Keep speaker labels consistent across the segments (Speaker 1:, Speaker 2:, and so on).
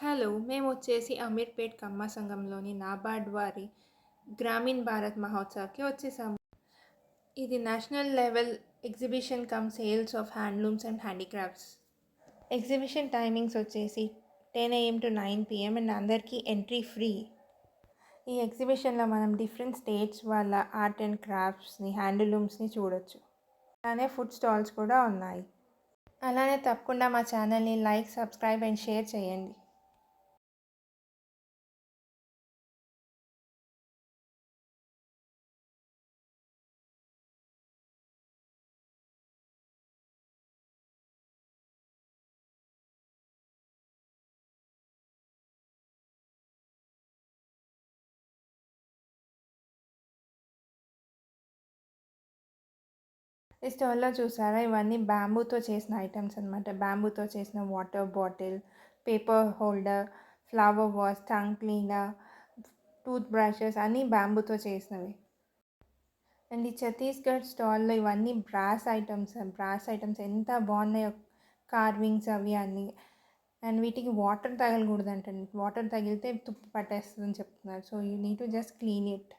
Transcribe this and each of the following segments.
Speaker 1: Hello! మేమొచ్చేసి Ameerpet కమ్మ సంఘంలోని నాబార్డ్ వారి గ్రామీణ్ భారత్ మహోత్సవ్‌కి వచ్చేసాము. ఇది national level exhibition come sales of handlooms and handicrafts. Exhibition timings వచ్చేసి 10 AM to 9 PM అండ్ అందరికీ entry free. ఈ ఎగ్జిబిషన్‌లో మనం డిఫరెంట్ స్టేట్స్ వాళ్ళ ఆర్ట్ అండ్ క్రాఫ్ట్స్‌ని, హ్యాండ్లూమ్స్‌ని చూడొచ్చు. అలానే ఫుడ్ స్టాల్స్ కూడా ఉన్నాయి. అలానే తప్పకుండా మా ఛానల్‌ని లైక్, సబ్స్క్రైబ్ అండ్ షేర్ చేయండి. ఈ స్టాల్‌లో చూసారా, ఇవన్నీ బ్యాంబూతో చేసిన ఐటెమ్స్ అనమాట. బ్యాంబూతో చేసిన water bottle, paper holder, flower vase, tongue cleaner, tooth brushes అన్నీ బ్యాంబూతో చేసినవి. అండ్ ఈ ఛత్తీస్‌గఢ్ స్టాల్‌లో ఇవన్నీ బ్రాస్ ఐటమ్స్ ఎంత బాగున్నాయో, కార్వింగ్స్ అవి అన్నీ. అండ్ వీటికి వాటర్ తగలకూడదంటండి. వాటర్ తగిలితే తుప్పు పట్టేస్తుందని చెప్తున్నారు. So you need to just clean it.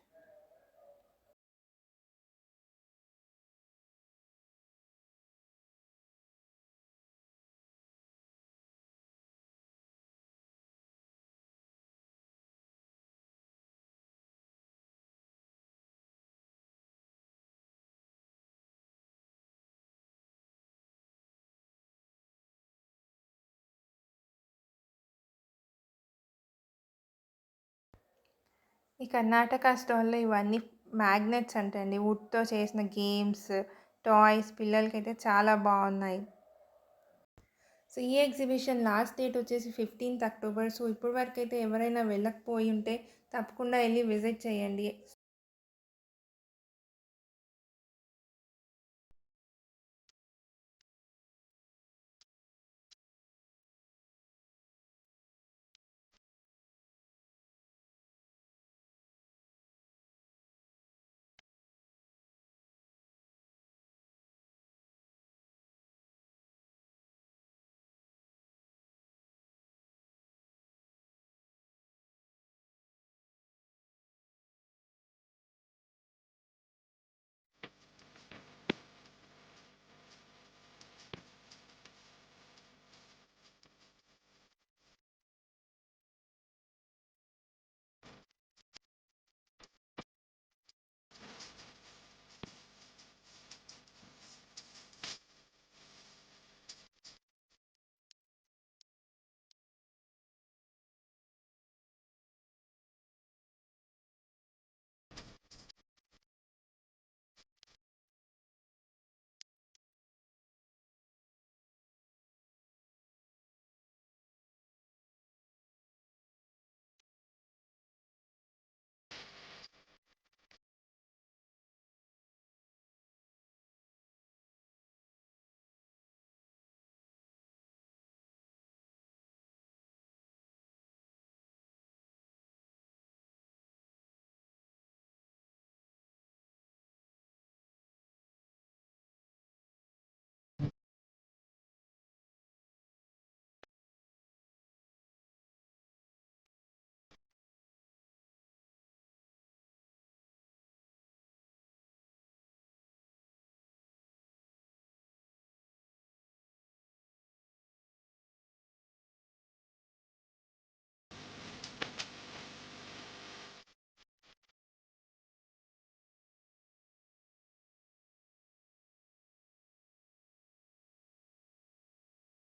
Speaker 1: ఈ కర్ణాటక స్టాల్‌లో ఇవన్నీ మ్యాగ్నెట్స్ అంటండి. వుడ్‌తో చేసిన గేమ్స్, టాయ్స్ పిల్లలకైతే చాలా బాగున్నాయి. సో ఈ ఎగ్జిబిషన్ లాస్ట్ డేట్ వచ్చేసి 15th October. సో ఇప్పటి వరకు అయితే ఎవరైనా వెళ్ళకపోయి ఉంటే తప్పకుండా వెళ్ళి విజిట్ చేయండి.